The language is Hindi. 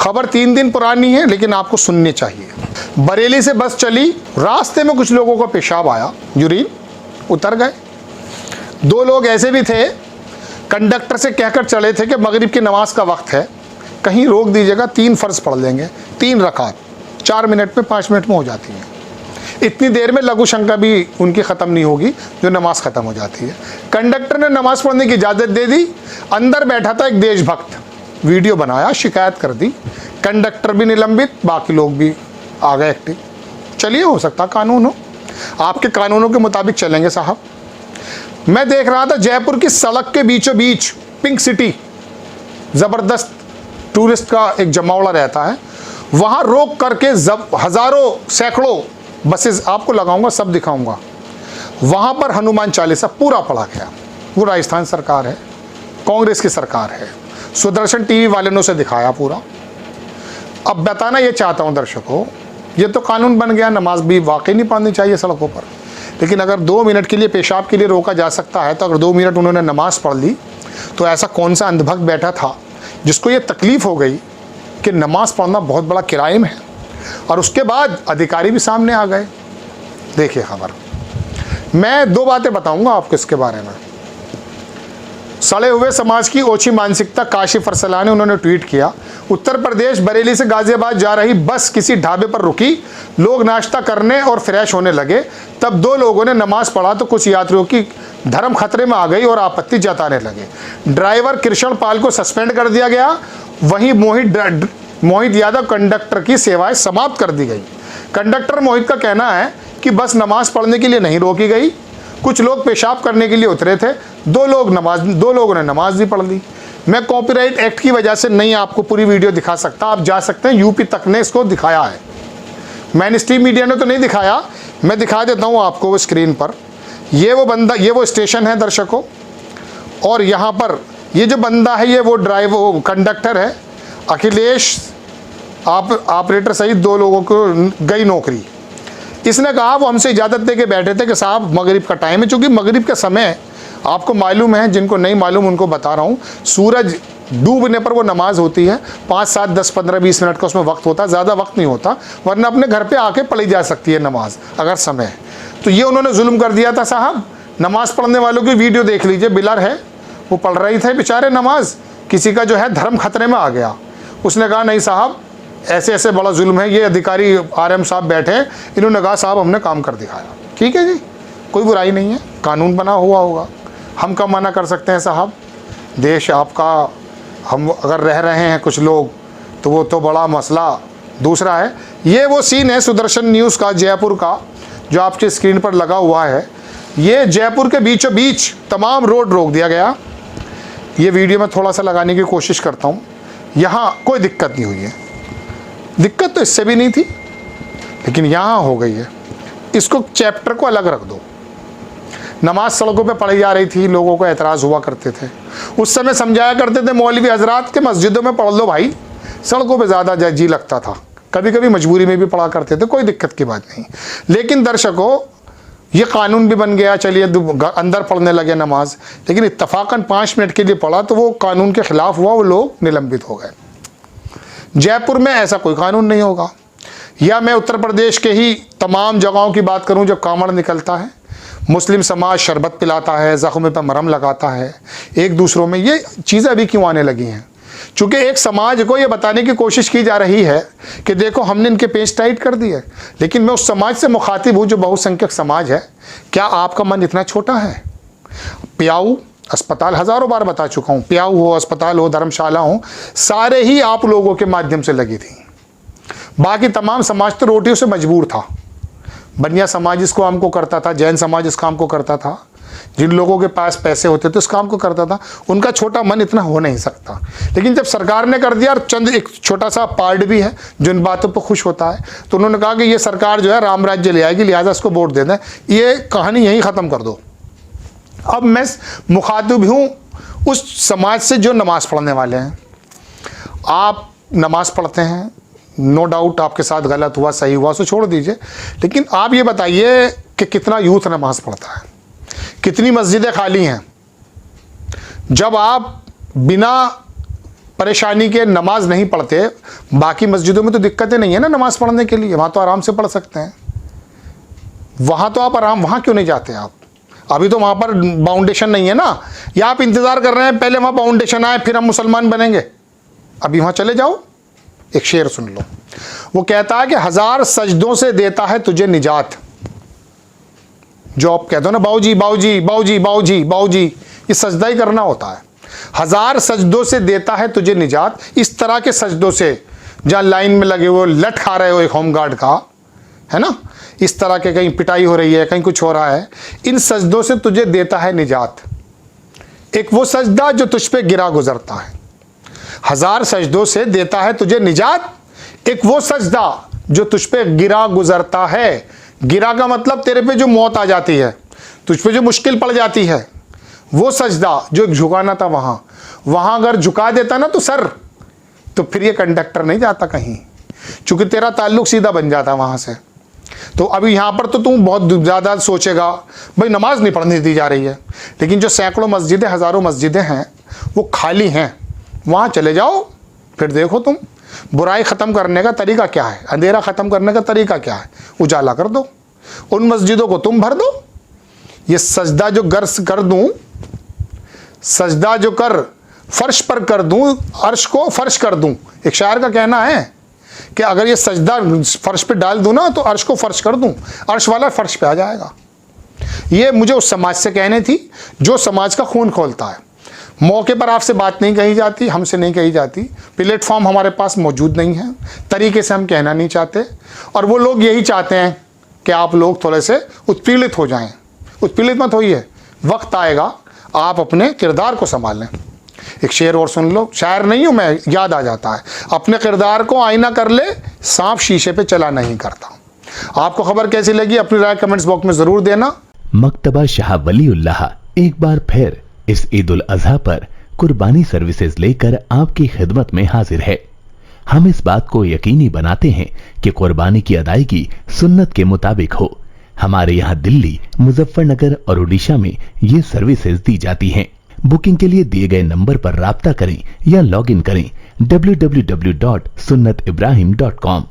खबर 3 दिन पुरानी है लेकिन आपको सुननी चाहिए। बरेली से बस चली, रास्ते में कुछ लोगों को पेशाब आया, यूरिन, उतर गए। 2 लोग ऐसे भी थे, कंडक्टर से कहकर चले थे कि मगरिब की नमाज का वक्त है, कहीं रोक दीजिएगा, 3 फ़र्ज पढ़ लेंगे, 3 रकात 4 मिनट में 5 मिनट में हो जाती हैं। इतनी देर में लघु शंका भी उनकी ख़त्म नहीं होगी जो नमाज ख़त्म हो जाती है। कंडक्टर ने नमाज पढ़ने की इजाज़त दे दी। अंदर बैठा था एक देशभक्त, वीडियो बनाया, शिकायत कर दी। कंडक्टर भी निलंबित, बाकी लोग भी आ गए एक्टिव। चलिए, हो सकता कानून हो, आपके कानूनों के मुताबिक चलेंगे साहब। मैं देख रहा था जयपुर की सड़क के बीचों बीच पिंक सिटी, ज़बरदस्त टूरिस्ट का एक जमावड़ा रहता है, वहाँ रोक करके हज़ारों सैकड़ों बसेस आपको लगाऊंगा, सब दिखाऊंगा। वहाँ पर हनुमान चालीसा पूरा पढ़ा गया। वो राजस्थान सरकार है, कांग्रेस की सरकार है, सुदर्शन टीवी वाले ने उसे दिखाया पूरा। अब बताना ये चाहता हूँ दर्शकों, ये तो कानून बन गया, नमाज भी वाकई नहीं पढ़नी चाहिए सड़कों पर, लेकिन अगर 2 मिनट के लिए पेशाब के लिए रोका जा सकता है, तो अगर 2 मिनट उन्होंने नमाज पढ़ ली, तो ऐसा कौन सा अंधभक्त बैठा था जिसको ये तकलीफ़ हो गई कि नमाज पढ़ना बहुत बड़ा क्राइम है। और उसके बाद अधिकारी भी सामने आ गए। देखिए खबर, मैं 2 बातें बताऊंगा आपको इसके बारे में। सड़े हुए समाज की ओछी मानसिकता, काशिफ अरसला ने उन्होंने ट्वीट किया, उत्तर प्रदेश बरेली से गाजियाबाद जा रही बस किसी ढाबे पर रुकी, लोग नाश्ता करने और फ्रेश होने लगे, तब 2 लोगों ने नमाज पढ़ा तो कुछ यात्रियों की धर्म खतरे में आ गई और आपत्ति जताने लगे। ड्राइवर कृष्ण पाल को सस्पेंड कर दिया गया, वहीं मोहित यादव कंडक्टर की सेवाएं समाप्त कर दी गई। कंडक्टर मोहित का कहना है कि बस नमाज पढ़ने के लिए नहीं रोकी गई, कुछ लोग पेशाब करने के लिए उतरे थे, 2 लोगों ने नमाज भी पढ़ ली। मैं कॉपीराइट एक्ट की वजह से नहीं आपको पूरी वीडियो दिखा सकता, आप जा सकते हैं, यूपी तक ने इसको दिखाया है, मैन स्ट्रीम मीडिया ने तो नहीं दिखाया, मैं दिखा देता हूँ आपको वो स्क्रीन पर। ये वो बंदा, ये वो स्टेशन है दर्शकों, और यहाँ पर ये जो बंदा है, ये वो ड्राइवर कंडक्टर है, अखिलेश ऑपरेटर सहित 2 लोगों को गई नौकरी। इसने कहा, वो हमसे इजाज़त दे के बैठे थे कि साहब मगरिब का टाइम है, चूँकि मगरिब का समय आपको मालूम है, जिनको नहीं मालूम उनको बता रहा हूँ, सूरज डूबने पर वो नमाज होती है, 5, 7, 10, 15, 20 मिनट का उसमें वक्त होता है, ज़्यादा वक्त नहीं होता, वरना अपने घर पे आके पढ़ी जा सकती है नमाज अगर समय है। तो ये उन्होंने जुल्म कर दिया था साहब। नमाज पढ़ने वालों की वीडियो देख लीजिए, बिलर है, वो पढ़ रही थे बेचारे नमाज, किसी का जो है धर्म खतरे में आ गया। उसने कहा नहीं साहब, ऐसे ऐसे बड़ा जुल्म है। ये अधिकारी RM साहब बैठे, इन्होंने कहा साहब हमने काम कर दिखाया। ठीक है जी, कोई बुराई नहीं है, कानून बना हुआ होगा, हम कब मना कर सकते हैं साहब, देश आपका, हम अगर रह रहे हैं कुछ लोग तो वो तो बड़ा मसला दूसरा है। ये वो सीन है सुदर्शन न्यूज़ का, जयपुर का, जो आपकी स्क्रीन पर लगा हुआ है। ये जयपुर के बीचों बीच तमाम रोड रोक दिया गया। ये वीडियो में थोड़ा सा लगाने की कोशिश करता हूँ, यहाँ कोई दिक्कत नहीं हुई है, दिक्कत तो इससे भी नहीं थी, लेकिन यहाँ हो गई है। इसको चैप्टर को अलग रख दो। नमाज सड़कों पे पढ़ी जा रही थी, लोगों को एतराज़ हुआ करते थे, उस समय समझाया करते थे मौलवी हजरात के मस्जिदों में पढ़ लो भाई, सड़कों पे ज़्यादा जी लगता था, कभी कभी मजबूरी में भी पढ़ा करते थे, कोई दिक्कत की बात नहीं। लेकिन दर्शकों, ये कानून भी बन गया, चलिए अंदर पढ़ने लगे नमाज, लेकिन इत्तफाकन 5 मिनट के लिए पढ़ा तो वो कानून के खिलाफ हुआ, वो लोग निलंबित हो गए। जयपुर में ऐसा कोई कानून नहीं होगा। या मैं उत्तर प्रदेश के ही तमाम जगहों की बात करूं, जब कांवड़ निकलता है, मुस्लिम समाज शरबत पिलाता है, ज़ख्म पे मरहम लगाता है, एक दूसरों में ये चीज़ें अभी क्यों आने लगी हैं? चूँकि एक समाज को ये बताने की कोशिश की जा रही है कि देखो हमने इनके पेच टाइट कर दिए, लेकिन मैं उस समाज से मुखातिब हूँ जो बहुसंख्यक समाज है। क्या आपका मन इतना छोटा है? प्याऊ अस्पताल, हज़ारों बार बता चुका हूँ, प्याऊ हो, अस्पताल हो, धर्मशाला हो, सारे ही आप लोगों के माध्यम से लगी थी। बाकी तमाम समाज तो रोटियों से मजबूर था। बनिया समाज इस काम को करता था, जैन समाज इस काम को करता था, जिन लोगों के पास पैसे होते थे उस काम को करता था। उनका छोटा मन इतना हो नहीं सकता। लेकिन जब सरकार ने कर दिया, और चंद एक छोटा सा पार्ट भी है जो इन बातों पर खुश होता है, तो उन्होंने कहा कि ये सरकार जो है राम राज्य ले आएगी, लिहाजा इसको वोट दे दें, ये कहानी यहीं ख़त्म कर दो। अब मैं मुखातिब हूँ उस समाज से जो नमाज़ पढ़ने वाले हैं। आप नमाज़ पढ़ते हैं, नो डाउट आपके साथ गलत हुआ, सही हुआ, सो छोड़ दीजिए, लेकिन आप ये बताइए कि कितना यूथ नमाज़ पढ़ता है, कितनी मस्जिदें खाली हैं। जब आप बिना परेशानी के नमाज नहीं पढ़ते, बाकी मस्जिदों में तो दिक्कतें नहीं है ना नमाज पढ़ने के लिए, वहाँ तो आराम से पढ़ सकते हैं। वहाँ तो आप आराम, वहाँ क्यों नहीं जाते आप? अभी तो वहाँ पर बाउंडेशन नहीं है ना, या आप इंतज़ार कर रहे हैं पहले वहाँ बाउंडेशन आए फिर हम मुसलमान बनेंगे? अभी वहाँ चले जाओ। एक शेर सुन लो, वो कहता है कि 1000 सजदों से देता है तुझे निजात। जो आप कहते हो ना बाऊजी बाऊजी बाऊजी बाऊजी बाऊजी, ये सजदा ही करना होता है। 1000 सजदों से देता है तुझे निजात। इस तरह के सजदों से जहाँ लाइन में लगे हुए लट खा रहे हो एक होमगार्ड का, है ना, इस तरह के कहीं पिटाई हो रही है, कहीं कुछ हो रहा है, इन सजदों से तुझे देता है निजात। एक वो सजदा जो तुझ पे गिरा गुजरता है। 1000 सजदों से देता है तुझे निजात, एक वो सजदा जो तुझ पे गिरा गुजरता है। गिरा का मतलब तेरे पे जो मौत आ जाती है, तुझ पे जो मुश्किल पड़ जाती है, वो सजदा जो झुकाना था वहां अगर झुका देता ना तो सर, तो फिर ये कंडक्टर नहीं जाता कहीं, क्योंकि तेरा ताल्लुक सीधा बन जाता वहां से। तो अभी यहाँ पर तो तुम बहुत ज़्यादा सोचेगा भाई नमाज नहीं पढ़ने दी जा रही है, लेकिन जो सैकड़ों मस्जिदें, हज़ारों मस्जिदें हैं वो खाली हैं, वहाँ चले जाओ, फिर देखो तुम बुराई ख़त्म करने का तरीका क्या है, अंधेरा ख़त्म करने का तरीका क्या है, उजाला कर दो। उन मस्जिदों को तुम भर दो। ये सजदा जो गर्स कर दूँ, सजदा जो कर फर्श पर कर दूँ, अर्श को फर्श कर दूँ। एक शायर का कहना है कि अगर ये सजदा फर्श पे डाल दूँ ना तो अर्श को फर्श कर दूँ, अर्श वाला फर्श पे आ जाएगा। ये मुझे उस समाज से कहने थी जो समाज का खून खोलता है। मौके पर आपसे बात नहीं कही जाती, हमसे नहीं कही जाती, प्लेटफॉर्म हमारे पास मौजूद नहीं है, तरीके से हम कहना नहीं चाहते, और वो लोग यही चाहते हैं कि आप लोग थोड़े से उत्पीड़ित हो जाएं। उत्पीड़ित मत होइए, वक्त आएगा आप अपने किरदार को संभाल लें। एक शेर और सुन लो, शायर नहीं हूँ मैं, याद आ जाता है, अपने किरदार को आईना कर ले, सांप शीशे पे चला नहीं करता। आपको खबर कैसी लगी अपनी राय कमेंट्स बॉक्स में जरूर देना। मकतबा शाह वलीउल्लाह एक बार फिर इस ईद उल अजहा पर कुर्बानी सर्विसेज लेकर आपकी खिदमत में हाजिर है। हम इस बात को यकीनी बनाते हैं कि कुर्बानी की अदायगी सुन्नत के मुताबिक हो। हमारे यहाँ दिल्ली, मुजफ्फरनगर और उड़ीसा में ये सर्विसेज दी जाती हैं। बुकिंग के लिए दिए गए नंबर पर राब्ता करें या लॉग इन करें www.sunnatibrahim.com।